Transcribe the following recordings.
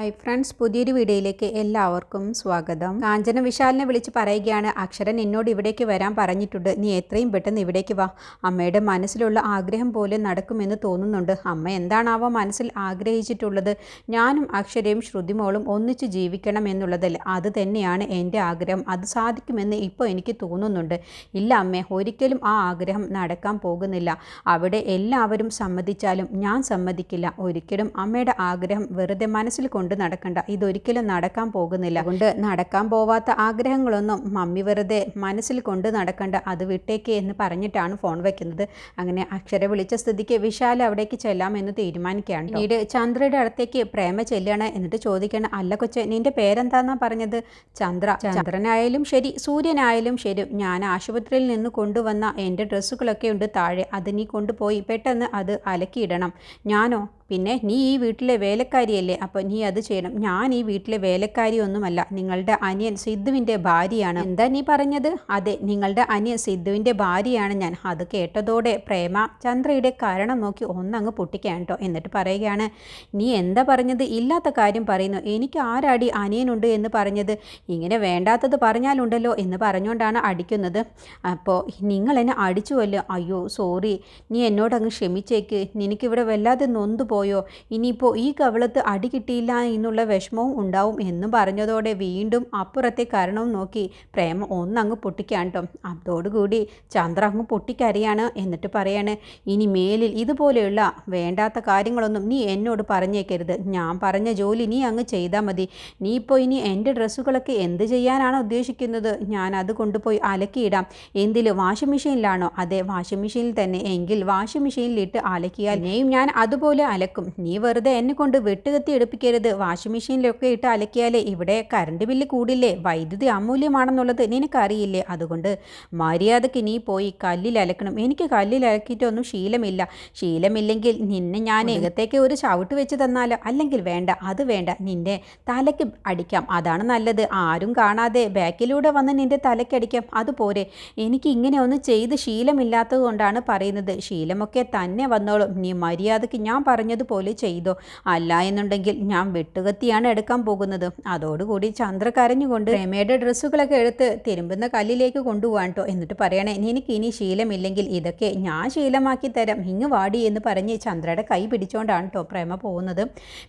Hi friends, പുതിയൊരു വീഡിയോയിലേക്ക് എല്ലാവർക്കും സ്വാഗതം. കാഞ്ചന വിശാലിനെ വിളിച്ച് പറയുകയാണ്, അക്ഷരൻ എന്നോട് ഇവിടേക്ക് വരാൻ പറഞ്ഞിട്ടുണ്ട്, നീ എത്രയും പെട്ടെന്ന് ഇവിടേക്ക് വാ. അമ്മയുടെ മനസ്സിലുള്ള ആഗ്രഹം പോലെ നടക്കുമെന്ന് തോന്നുന്നുണ്ട്. അമ്മ എന്താണാവോ മനസ്സിൽ ആഗ്രഹിച്ചിട്ടുള്ളത്? ഞാനും അക്ഷരയും ശ്രുതിമോളും ഒന്നിച്ച് ജീവിക്കണം എന്നുള്ളതല്ലേ, അത് തന്നെയാണ് എൻ്റെ ആഗ്രഹം. അത് സാധിക്കുമെന്ന് ഇപ്പോൾ എനിക്ക് തോന്നുന്നുണ്ട്. ഇല്ല അമ്മേ, ഒരിക്കലും ആ ആഗ്രഹം നടക്കാൻ പോകുന്നില്ല. അവിടെ എല്ലാവരും സമ്മതിച്ചാലും ഞാൻ സമ്മതിക്കില്ല. ഒരിക്കലും അമ്മയുടെ ആഗ്രഹം വെറുതെ മനസ്സിൽ കൊണ്ട് നടക്കണ്ട. ഇതൊരിക്കലും നടക്കാൻ പോകുന്നില്ല. അതുകൊണ്ട് നടക്കാൻ പോവാത്ത ആഗ്രഹങ്ങളൊന്നും മമ്മി വെറുതെ മനസ്സിൽ കൊണ്ട് നടക്കണ്ട, അത് വിട്ടേക്ക് എന്ന് പറഞ്ഞിട്ടാണ് ഫോൺ വെക്കുന്നത്. അങ്ങനെ അക്ഷര വിളിച്ച സ്ഥിതിക്ക് വിശാൽ അവിടേക്ക് ചെല്ലാമെന്ന് തീരുമാനിക്കുകയാണ്. പിന്നീട് ചന്ദ്രയുടെ അടുത്തേക്ക് പ്രേമ ചെല്ലുകയാണ്. എന്നിട്ട് ചോദിക്കണം, അല്ല കൊച്ചെ, നിന്റെ പേരെന്താന്നാ പറഞ്ഞത്? ചന്ദ്രനായാലും ശരി, സൂര്യനായാലും ശരി, ഞാൻ ആശുപത്രിയിൽ നിന്ന് കൊണ്ടുവന്ന എൻ്റെ ഡ്രസ്സുകളൊക്കെ ഉണ്ട് താഴെ, അത് നീ കൊണ്ടുപോയി പെട്ടെന്ന് അത് അലക്കിയിടണം. ഞാനോ? പിന്നെ നീ ഈ വീട്ടിലെ വേലക്കാരിയല്ലേ, അപ്പോൾ നീ അത് ചെയ്യണം. ഞാൻ ഈ വീട്ടിലെ വേലക്കാരിയൊന്നുമല്ല, നിങ്ങളുടെ അനിയൻ സിദ്ധുവിൻ്റെ ഭാര്യയാണ്. എന്താ നീ പറഞ്ഞത്? അതെ, നിങ്ങളുടെ അനിയൻ സിദ്ധുവിൻ്റെ ഭാര്യയാണ് ഞാൻ. അത് കേട്ടതോടെ പ്രേമ ചന്ദ്രയുടെ കാരണം നോക്കി ഒന്നങ്ങ് പൊട്ടിക്കാൻ കേട്ടോ. എന്നിട്ട് പറയുകയാണ്, നീ എന്താ പറഞ്ഞത്? ഇല്ലാത്ത കാര്യം പറയുന്നു. എനിക്ക് ആരാടി അനിയനുണ്ട് എന്ന് പറഞ്ഞത്? ഇങ്ങനെ വേണ്ടാത്തത് പറഞ്ഞാലുണ്ടല്ലോ എന്ന് പറഞ്ഞുകൊണ്ടാണ് അടിക്കുന്നത്. അപ്പോൾ നിങ്ങൾ എന്നെ അടിച്ചുവല്ലോ. അയ്യോ സോറി, നീ എന്നോടങ്ങ് ക്ഷമിച്ചേക്ക്. നിനക്കിവിടെ വല്ലാതെ നൊന്തു പോയോ? ഇനിയിപ്പോൾ ഈ കവളത്ത് അടി കിട്ടിയില്ല എന്നുള്ള വിഷമവും ഉണ്ടാവും എന്ന് പറഞ്ഞതോടെ വീണ്ടും അപ്പുറത്തെ കാരണവും നോക്കി പ്രേമ ഒന്നങ്ങ് പൊട്ടിക്കാൻ കേട്ടോ. അതോടുകൂടി ചന്ദ്ര അങ്ങ് പൊട്ടിക്കരയാണ്. എന്നിട്ട് പറയാണ്, ഇനി മേലിൽ ഇതുപോലെയുള്ള വേണ്ടാത്ത കാര്യങ്ങളൊന്നും നീ എന്നോട് പറഞ്ഞേക്കരുത്. ഞാൻ പറഞ്ഞ ജോലി നീ അങ്ങ് ചെയ്താൽ മതി. നീ ഇപ്പോൾ ഇനി എൻ്റെ ഡ്രസ്സുകളൊക്കെ എന്ത് ചെയ്യാനാണ് ഉദ്ദേശിക്കുന്നത്? ഞാൻ അത് കൊണ്ടുപോയി അലക്കിയിടാം. എന്തിൽ? വാഷിംഗ് മെഷീനിലാണോ? അതെ, വാഷിംഗ് മെഷീനിൽ തന്നെ. എങ്കിൽ വാഷിംഗ് മെഷീനിലിട്ട് അലക്കിയാൽ ഇനിയും ഞാൻ അതുപോലെ അലക്കും. നീ വെറുതെ എന്നെ കൊണ്ട് വെട്ടുകത്തി എടുപ്പിക്കരുത്. വാഷിംഗ് മെഷീനിലൊക്കെ ഇട്ട് അലക്കിയാലേ ഇവിടെ കറണ്ട് ബില്ല് കൂടില്ലേ? വൈദ്യുതി അമൂല്യമാണെന്നുള്ളത് നിനക്കറിയില്ലേ? അതുകൊണ്ട് മര്യാദയ്ക്ക് നീ പോയി കല്ലിൽ അലക്കണം. എനിക്ക് കല്ലിൽ അലക്കിയിട്ടൊന്നും ശീലമില്ലെങ്കിൽ നിന്നെ ഞാൻ അകത്തേക്ക് ഒരു ചവിട്ട് വെച്ച് തന്നാലോ? അല്ലെങ്കിൽ വേണ്ട, അത് വേണ്ട, നിന്റെ തലയ്ക്ക് അടിക്കാം, അതാണ് നല്ലത്. ആരും കാണാതെ ബാക്കിലൂടെ വന്ന് നിന്റെ തലയ്ക്ക് അടിക്കാം, അതുപോരെ. എനിക്ക് ഇങ്ങനെ ഒന്നും ചെയ്ത് ശീലമില്ലാത്തത് കൊണ്ടാണ് പറയുന്നത്. ശീലമൊക്കെ തന്നെ വന്നോളും. നീ മര്യാദയ്ക്ക് ഞാൻ പറഞ്ഞതുപോലെ ചെയ്തോ, അല്ല എന്നുണ്ടെങ്കിൽ ഞാൻ വെട്ടുകത്തിയാണ് എടുക്കാൻ പോകുന്നത്. അതോടുകൂടി ചന്ദ്ര കരഞ്ഞുകൊണ്ട് പ്രേമയുടെ ഡ്രസ്സുകളൊക്കെ എടുത്ത് തിരുമ്പുന്ന കല്ലിലേക്ക് കൊണ്ടുപോകാൻ കേട്ടോ. എന്നിട്ട് പറയണേ, നിനക്ക് ഇനി ശീലമില്ലെങ്കിൽ ഇതൊക്കെ ഞാൻ ശീലമാക്കി തരാം, ഇങ്ങ് വാടി എന്ന് പറഞ്ഞ് ചന്ദ്രയുടെ കൈ പിടിച്ചുകൊണ്ടാണ് കേട്ടോ പ്രേമ പോകുന്നത്.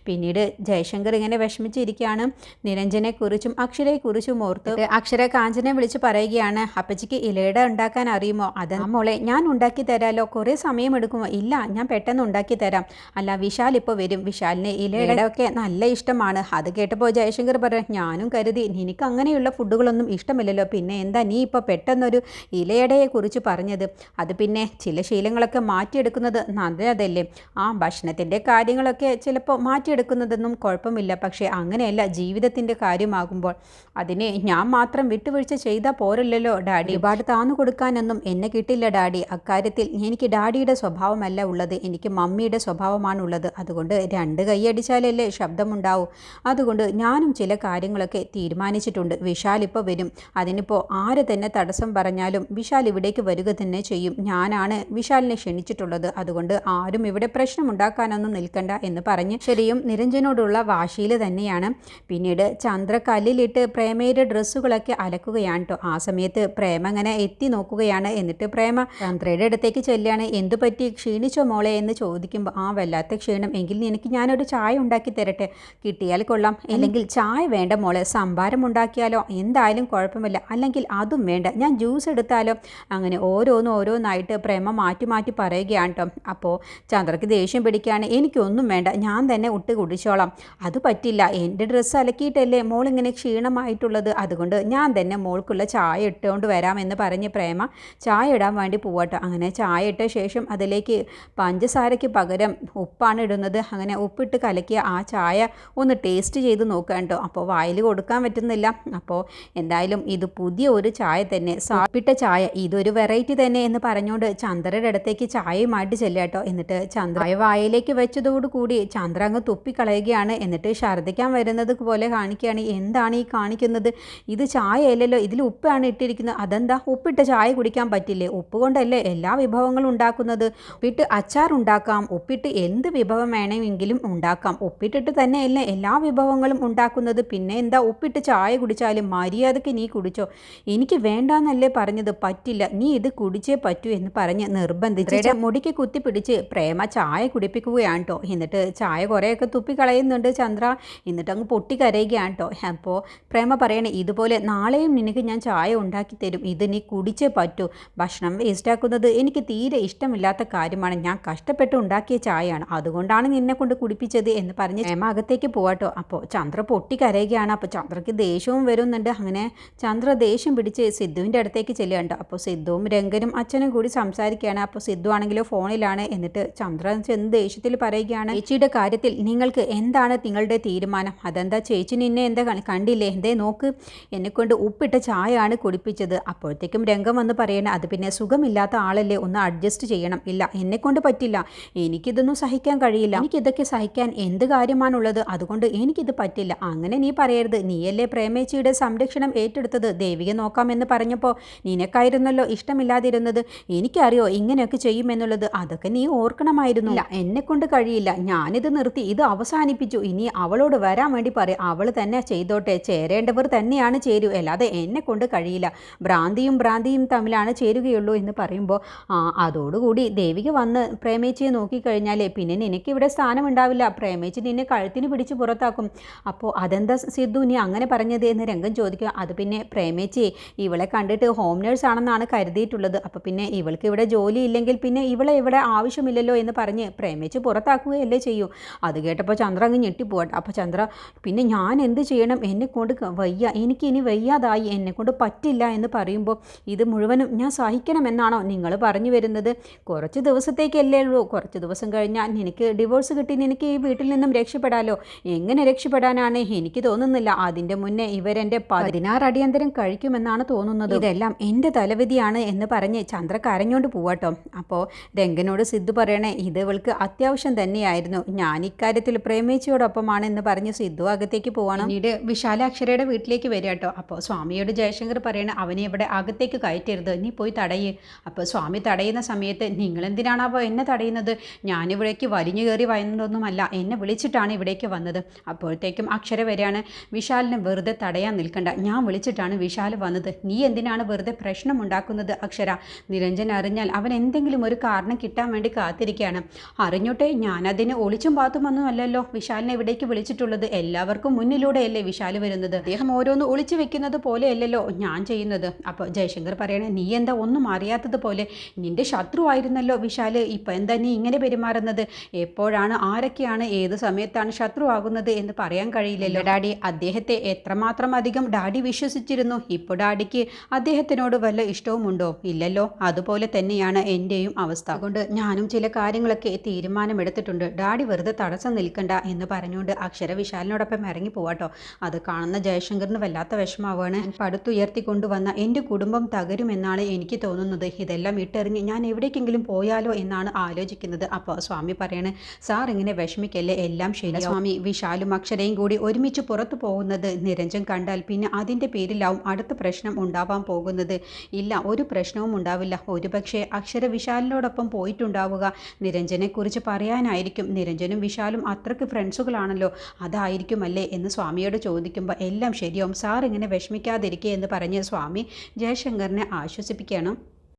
പിന്നീട് ജയശങ്കർ ഇങ്ങനെ വിഷമിച്ചിരിക്കുകയാണ്. നിരഞ്ജനെക്കുറിച്ചും അക്ഷരയെക്കുറിച്ചും ഓർത്ത് അക്ഷര കാഞ്ചനെ വിളിച്ച് പറയുകയാണ്, അപ്പച്ചിക്ക് ഇലയിട ഉണ്ടാക്കാൻ അറിയുമോ? അത് മോളെ ഞാൻ ഉണ്ടാക്കി തരാമല്ലോ. കുറേ സമയമെടുക്കുമോ? ഇല്ല, ഞാൻ പെട്ടെന്ന് ഉണ്ടാക്കി തരാം. അല്ല, വിശാൽ ഇപ്പോൾ വരും. വിശാലിന് ഇലയുടെ ഒക്കെ നല്ല ഇഷ്ടമാണ്. അത് കേട്ടപ്പോൾ ജയശങ്കർ പറയാം, ഞാനും കരുതി നിനക്ക് അങ്ങനെയുള്ള ഫുഡുകളൊന്നും ഇഷ്ടമില്ലല്ലോ, പിന്നെ എന്താ നീ ഇപ്പോൾ പെട്ടെന്നൊരു ഇലയടയെ കുറിച്ച് പറഞ്ഞത്? അത് പിന്നെ ചില ശീലങ്ങളൊക്കെ മാറ്റിയെടുക്കുന്നത് നല്ലതല്ലേ? ആ ഭക്ഷണത്തിൻ്റെ കാര്യങ്ങളൊക്കെ ചിലപ്പോൾ മാറ്റിയെടുക്കുന്നതൊന്നും കുഴപ്പമില്ല, പക്ഷേ അങ്ങനെയല്ല ജീവിതത്തിൻ്റെ കാര്യമാകുമ്പോൾ അതിനെ ഞാൻ മാത്രം വിട്ടുവീഴ്ച ചെയ്താൽ പോരല്ലോ ഡാഡി. ഒരുപാട് താന്നു കൊടുക്കാനൊന്നും എന്നെ കിട്ടില്ല ഡാഡി. അക്കാര്യത്തിൽ എനിക്ക് ഡാഡിയുടെ സ്വഭാവമല്ല ഉള്ളത്, എനിക്ക് മമ്മിയുടെ സ്വഭാവമാണുള്ളത്. അതുകൊണ്ട് രണ്ട് കൈയടിച്ചാലല്ലേ ശബ്ദമുണ്ടാവൂ. അതുകൊണ്ട് ഞാനും ചില കാര്യങ്ങളൊക്കെ തീരുമാനിച്ചിട്ടുണ്ട്. വിശാൽ ഇപ്പോൾ വരും. അതിനിപ്പോൾ ആര് തന്നെ തടസ്സം പറഞ്ഞാലും വിശാൽ ഇവിടേക്ക് വരിക തന്നെ ചെയ്യും. ഞാനാണ് വിശാലിനെ ക്ഷണിച്ചിട്ടുള്ളത്, അതുകൊണ്ട് ആരും ഇവിടെ പ്രശ്നമുണ്ടാക്കാനൊന്നും നിൽക്കണ്ട എന്ന് പറഞ്ഞ് ശരിയും നിരഞ്ജനോടുള്ള വാശിയിൽ തന്നെയാണ്. പിന്നീട് ചന്ദ്ര കല്ലിലിട്ട് പ്രേമയുടെ ഡ്രസ്സുകളൊക്കെ അലക്കുകയാണ് കേട്ടോ. ആ സമയത്ത് പ്രേമ അങ്ങനെ എത്തി നോക്കുകയാണ്. എന്നിട്ട് പ്രേമ ചന്ദ്രയുടെ അടുത്തേക്ക് ചെല്ലുകയാണ്. എന്തു പറ്റി, ക്ഷീണിച്ചോ മോളെ എന്ന് ചോദിക്കുമ്പോൾ, ആ വല്ലാത്ത ക്ഷീണം, എങ്കിൽ എനിക്ക് ഞാനൊരു ചായ ഉണ്ടാക്കി തരട്ടെ? കിട്ടിയാൽ കൊള്ളാം. അല്ലെങ്കിൽ ചായ വേണ്ട മോളെ, സംഭാരം ഉണ്ടാക്കിയാലോ? എന്തായാലും കുഴപ്പമില്ല. അല്ലെങ്കിൽ അതും വേണ്ട, ഞാൻ ജ്യൂസ് എടുത്താലോ? അങ്ങനെ ഓരോന്നായിട്ട് പ്രേമ മാറ്റി മാറ്റി പറയുകയാണ് കേട്ടോ. അപ്പോൾ ചന്ദ്രയ്ക്ക് ദേഷ്യം പിടിക്കുകയാണ്. എനിക്കൊന്നും വേണ്ട, ഞാൻ തന്നെ ഇട്ട് കുടിച്ചോളാം. അത് പറ്റില്ല, എൻ്റെ ഡ്രസ്സ് അലക്കിയിട്ടല്ലേ മോളിങ്ങനെ ക്ഷീണമായിട്ടുള്ളത്, അതുകൊണ്ട് ഞാൻ തന്നെ മോൾക്കുള്ള ചായ ഇട്ടുകൊണ്ട് വരാമെന്ന് പറഞ്ഞ് പ്രേമ ചായ ഇടാൻ വേണ്ടി പോവാട്ടോ. അങ്ങനെ ചായ ഇട്ട ശേഷം അതിലേക്ക് പഞ്ചസാരയ്ക്ക് പകരം ഉപ്പാണ് ഇടുന്നത്. അങ്ങനെ ഉപ്പിട്ട് കലക്കിയ ആ ചായ ഒന്ന് ടേസ്റ്റ് ചെയ്ത് നോക്കുക കേട്ടോ. അപ്പോൾ വായിൽ കൊടുക്കാൻ പറ്റുന്നില്ല. അപ്പോൾ എന്തായാലും ഇത് പുതിയ ഒരു ചായ തന്നെ, സാപ്പിട്ട ചായ, ഇതൊരു വെറൈറ്റി തന്നെ എന്ന് പറഞ്ഞുകൊണ്ട് ചന്ദ്രയുടെ അടുത്തേക്ക് ചായയുമായിട്ട് ചെല്ലുക കേട്ടോ. എന്നിട്ട് ചന്ദ്ര വായിലേക്ക് വെച്ചതോടുകൂടി ചന്ദ്ര അങ്ങ് തുപ്പിക്കളയുകയാണ്. എന്നിട്ട് ഛർദ്ദിക്കാൻ വരുന്നത് പോലെ കാണിക്കുകയാണ്. എന്താണ് ഈ കാണിക്കുന്നത്? ഇത് ചായയല്ലല്ലോ, ഇതിൽ ഉപ്പാണ് ഇട്ടിരിക്കുന്നത്. അതെന്താ, ഉപ്പിട്ട ചായ കുടിക്കാൻ പറ്റില്ലേ? ഉപ്പ് കൊണ്ടല്ലേ എല്ലാ വിഭവങ്ങളും ഉണ്ടാക്കുന്നത്. ഉപ്പിട്ട് അച്ചാർ ഉണ്ടാക്കാം, ഉപ്പിട്ട് എന്ത് വിഭവം വേണമെങ്കിലും ഉണ്ടാക്കാം. ഉപ്പിട്ടിട്ട് തന്നെയല്ലേ എല്ലാ വിഭവങ്ങളും ഉണ്ടാക്കുന്നത്. പിന്നെ എന്താ, ഉപ്പിട്ട് ചായ കുടിച്ചാലും മര്യാദയ്ക്ക് നീ കുടിച്ചോ. എനിക്ക് വേണ്ടാന്നല്ലേ പറഞ്ഞത്. പറ്റില്ല, നീ ഇത് കുടിച്ചേ പറ്റൂ എന്ന് പറഞ്ഞ് നിർബന്ധിച്ച് മുടിക്ക് കുത്തിപ്പിടിച്ച് പ്രേമ ചായ കുടിപ്പിക്കുകയാണ് കേട്ടോ. എന്നിട്ട് ചായ കുറേയൊക്കെ തുപ്പിക്കളയുന്നുണ്ട് ചന്ദ്ര. എന്നിട്ട് അങ്ങ് പൊട്ടിക്കരയുകയാണ് കേട്ടോ. അപ്പോൾ പ്രേമ പറയണേ, ഇതുപോലെ നാളെയും നിനക്ക് ഞാൻ ചായ ഉണ്ടാക്കി തരും, ഇത് നീ കുടിച്ചേ പറ്റൂ. ഭക്ഷണം വേസ്റ്റാക്കുന്നത് എനിക്ക് തീരെ ഇഷ്ടമില്ലാത്ത കാര്യമാണ്. ഞാൻ കഷ്ടപ്പെട്ട് ഉണ്ടാക്കിയ ചായയാണ്, അതുകൊണ്ടാണ് നിന്നെ കൊണ്ട് കുടിപ്പിച്ചത് എന്ന് പറഞ്ഞ് പ്രേമ അകത്തേക്ക് പോവാട്ടോ. അപ്പോൾ ചന്ദ്ര പൊട്ടിക്കരയുകയാണ്. അപ്പോൾ ചന്ദ്രയ്ക്ക് ദേഷ്യവും വരുന്നുണ്ട്. അങ്ങനെ ചന്ദ്ര ദേഷ്യം പിടിച്ച് സിദ്ധുവിൻ്റെ അടുത്തേക്ക് ചെല്ലുകയുണ്ട്. അപ്പോൾ സിദ്ധുവും രംഗനും അച്ഛനും കൂടി സംസാരിക്കുകയാണ്. അപ്പോൾ സിദ്ധു ആണെങ്കിലോ ഫോണിലാണ്. എന്നിട്ട് ചന്ദ്ര ചെന്ന് ദേഷ്യത്തിൽ പറയുകയാണ്, ചേച്ചിയുടെ കാര്യത്തിൽ നിങ്ങൾക്ക് എന്താണ് നിങ്ങളുടെ തീരുമാനം? അതെന്താ ചേച്ചി നിന്നെ എന്താ കണ്ടില്ലേ, എന്തേ നോക്ക്, എന്നെക്കൊണ്ട് ഉപ്പിട്ട ചായയാണ് കുടിപ്പിച്ചത്. അപ്പോഴത്തേക്കും രംഗം വന്ന് പറയണേ, അത് പിന്നെ സുഖമില്ലാത്ത ആളല്ലേ, ഒന്ന് അഡ്ജസ്റ്റ് ചെയ്യണം. ഇല്ല, എന്നെക്കൊണ്ട് പറ്റില്ല, എനിക്കിതൊന്നും സഹിക്കാൻ കഴിയില്ല, എനിക്കിതൊക്കെ സഹിക്കാൻ എന്ത് കാര്യമാണുള്ളത്, അതുകൊണ്ട് എനിക്കിത് പറ്റില്ല. അങ്ങനെ നീ പറയരുത്, നീയല്ലേ പ്രേമേച്ചിയുടെ സംരക്ഷണം ഏറ്റെടുത്തത്, ദേവിയെ നോക്കാമെന്ന് പറഞ്ഞപ്പോൾ നിനക്കായിരുന്നല്ലോ ഇഷ്ടമില്ലാതിരുന്നത്. എനിക്കറിയോ ഇങ്ങനെയൊക്കെ ചെയ്യുമെന്നുള്ളത്, അതൊക്കെ നീ ഓർക്കണമായിരുന്നു. ഇല്ല, എന്നെക്കൊണ്ട് കഴിയില്ല, ഞാനിത് നിർത്തി, ഇത് അവസാനിപ്പിച്ചു. ഇനി അവളോട് വരാൻ വേണ്ടി പറയും, അവൾ തന്നെ ചെയ്തോട്ടെ, ചേരേണ്ടവർ തന്നെയാണ് ചേരൂ, അല്ലാതെ എന്നെ കൊണ്ട് കഴിയില്ല. ഭ്രാന്തിയും തമ്മിലാണ് ചേരുകയുള്ളൂ എന്ന് പറയുമ്പോൾ അതോടുകൂടി ദേവിക വന്ന് പ്രേമേച്ചിയെ നോക്കിക്കഴിഞ്ഞാലേ പിന്നെ നിനക്കിവിടെ സ്ഥാനമുണ്ടാവില്ല, പ്രേമേച്ചി നിന്നെ കഴുത്തിന് പിടിച്ച് പുറത്താക്കും. അപ്പോൾ അതെന്താ സിദ്ധു നീ അങ്ങനെ പറഞ്ഞത് എന്ന് രംഗം ചോദിക്കുക. അത് പിന്നെ പ്രേമേച്ചി ഇവളെ കണ്ടിട്ട് ഹോം നേഴ്സ് ആണെന്നാണ് കരുതിയിട്ടുള്ളത്. അപ്പോൾ പിന്നെ ഇവൾക്ക് ഇവിടെ ജോലി ഇല്ലെങ്കിൽ പിന്നെ ഇവളെ ഇവിടെ ആവശ്യമില്ലല്ലോ എന്ന് പറഞ്ഞ് പ്രേമേച്ചി പുറത്താക്കുകയല്ലേ ചെയ്യൂ. അത് കേട്ടപ്പോൾ ചന്ദ്ര അങ്ങ് ഞെട്ടിപ്പോട്ടെ. അപ്പോൾ ചന്ദ്ര, പിന്നെ ഞാൻ എന്ത് ചെയ്യണം, എന്നെക്കൊണ്ട് വയ്യ, എനിക്കിനി വയ്യാതായി, എന്നെക്കൊണ്ട് പറ്റില്ല എന്ന് പറയുമ്പോൾ ഇത് മുഴുവനും ഞാൻ സഹിക്കണമെന്നാണോ നിങ്ങൾ പറഞ്ഞു വരുന്നത്? കുറച്ച് ദിവസത്തേക്കല്ലേ ഉള്ളൂ, കുറച്ച് ദിവസം കഴിഞ്ഞാൽ നിനക്ക് ഡിവോഴ്സ് കിട്ടി നിനക്ക് ഈ വീട്ടിൽ നിന്നും രക്ഷപ്പെടാലോ. എങ്ങനെ രക്ഷപ്പെടാനാണ്? എനിക്ക് തോന്നുന്നില്ല. അതിൻ്റെ മുന്നേ ഇവരെൻ്റെ 16 അടിയന്തരം കഴിക്കുമെന്നാണ് തോന്നുന്നത്. ഇതെല്ലാം എൻ്റെ തലവിധിയാണ് എന്ന് പറഞ്ഞ് ചന്ദ്ര കരഞ്ഞോണ്ട് പോവാട്ടോ. അപ്പോൾ രംഗനോട് സിദ്ധു പറയണേ, ഇത് ഇവൾക്ക് അത്യാവശ്യം തന്നെയായിരുന്നു, ഞാൻ ഇക്കാര്യത്തിൽ പ്രേമേച്ചിയോടൊപ്പമാണ് എന്ന് പറഞ്ഞ് സിദ്ധു അകത്തേക്ക് പോവാണ്. പിന്നീട് വിശാലാക്ഷരയുടെ വീട്ടിലേക്ക് വരിക കേട്ടോ. അപ്പോൾ സ്വാമിയോട് ജയശങ്കർ പറയണ, അവനെ ഇവിടെ അകത്തേക്ക് കയറ്റരുത്, നീ പോയി തടയ്. അപ്പോൾ സ്വാമി തടയുന്ന സമയത്ത്, നിങ്ങളെന്തിനാണാവോ എന്നെ തടയുന്നത്? ഞാനിവിടേക്ക് വലിഞ്ഞു കയറി വന്നതൊന്നുമല്ല, എന്നെ വിളിച്ചിട്ടാണ് ഇവിടേക്ക് വന്നത്. അപ്പോഴത്തേക്കും അക്ഷര വരികയാണ്, വിശാലിനെ വെറുതെ തടയാൻ നിൽക്കണ്ട, ഞാൻ വിളിച്ചിട്ടാണ് വിശാൽ വന്നത്, നീ എന്തിനാണ് വെറുതെ പ്രശ്നം ഉണ്ടാക്കുന്നത് അക്ഷര? നിരഞ്ജൻ അറിഞ്ഞാൽ അവൻ എന്തെങ്കിലും ഒരു കാരണം കിട്ടാൻ വേണ്ടി കാത്തിരിക്കുകയാണ്. അറിഞ്ഞോട്ടെ, ഞാനതിന് ഒളിച്ചും പാത്തുമൊന്നും അല്ലല്ലോ വിശാലിനെ ഇവിടേക്ക് വിളിച്ചിട്ടുള്ളത്, എല്ലാവർക്കും മുന്നിലൂടെയല്ലേ വിശാൽ വരുന്നത്, അദ്ദേഹം ഓരോന്ന് ഒളിച്ചു വെക്കുന്നത് പോലെയല്ലല്ലോ ഞാൻ ചെയ്യുന്നത്. അപ്പോൾ ജയശങ്കർ പറയണേ, നീ എന്താ ഒന്നും അറിയാത്തതുപോലെ, നിന്റെ ശത്രുവായിരുന്നല്ലോ വിശാൽ, ഇപ്പം എന്താ നീ ഇങ്ങനെ പെരുമാറുന്നത്? എപ്പോഴാണ് ആരൊക്കെയാണ് ഏത് സമയത്താണ് ശത്രുവാകുന്നത് എന്ന് പറയാൻ കഴിയില്ലല്ലോ. ഡാഡി അദ്ദേഹത്തെ എത്രമാത്രം അധികം ഡാഡി വിശ്വസിച്ചിരുന്നു, ഇപ്പോൾ ഡാഡിക്ക് അദ്ദേഹത്തിനോട് വല്ല ഇഷ്ടവുമുണ്ടോ? ഇല്ലല്ലോ. അതുപോലെ തന്നെയാണ് എൻ്റെയും അവസ്ഥ. അതുകൊണ്ട് ഞാനും ചില കാര്യങ്ങളൊക്കെ തീരുമാനമെടുത്തിട്ടുണ്ട്, ഡാഡി വെറുതെ തടസ്സം നിൽക്കണ്ട എന്ന് പറഞ്ഞുകൊണ്ട് അക്ഷര വിശാലിനോടൊപ്പം ഇറങ്ങി പോവാട്ടോ. അത് കാണുന്ന ജയശങ്കറിന് വല്ലാത്ത വിഷമാവാണ്. പടുത്തുയർത്തിക്കൊണ്ടുവന്ന എൻ്റെ കുടുംബം തകരുമെന്നാണ് എനിക്ക് തോന്നുന്നത്, ഇതെല്ലാം ഇട്ടെറിഞ്ഞ് ഞാൻ എവിടേക്കെങ്കിലും പോയാലോ എന്നാണ് ആലോചിക്കുന്നത്. അപ്പോൾ സ്വാമി പറയാണ്, സാർ ഇങ്ങനെ വിഷമിക്കല്ലേ, എല്ലാം ശരി. സ്വാമി, വിശാലും അക്ഷരയും കൂടി ഒരുമിച്ച് പുറത്തു പോകുന്നത് നിരഞ്ജൻ കണ്ടാൽ പിന്നെ അതിൻ്റെ പേരിലാവും അടുത്ത പ്രശ്നം ഉണ്ടാവാൻ പോകുന്നത്. ഇല്ല, ഒരു പ്രശ്നവും ഉണ്ടാവില്ല. ഒരുപക്ഷെ അക്ഷര വിശാലിനോടൊപ്പം പോയിട്ടുണ്ടാവുക നിരഞ്ജനെക്കുറിച്ച് പറയാനായിരിക്കും. നിരഞ്ജനും വിശാലും അത്രയ്ക്ക് ഫ്രണ്ട്സുകളാണല്ലോ, അതായിരിക്കുമല്ലേ എന്ന് സ്വാമിയോട് ചോദിക്കുമ്പോൾ എല്ലാം ശരിയാവും, സാർ ഇങ്ങനെ വിഷമിക്കാതിരിക്കുക എന്ന് പറഞ്ഞ് സ്വാമി ജയശങ്കറിനെ ആശ്വസിപ്പിക്കണം.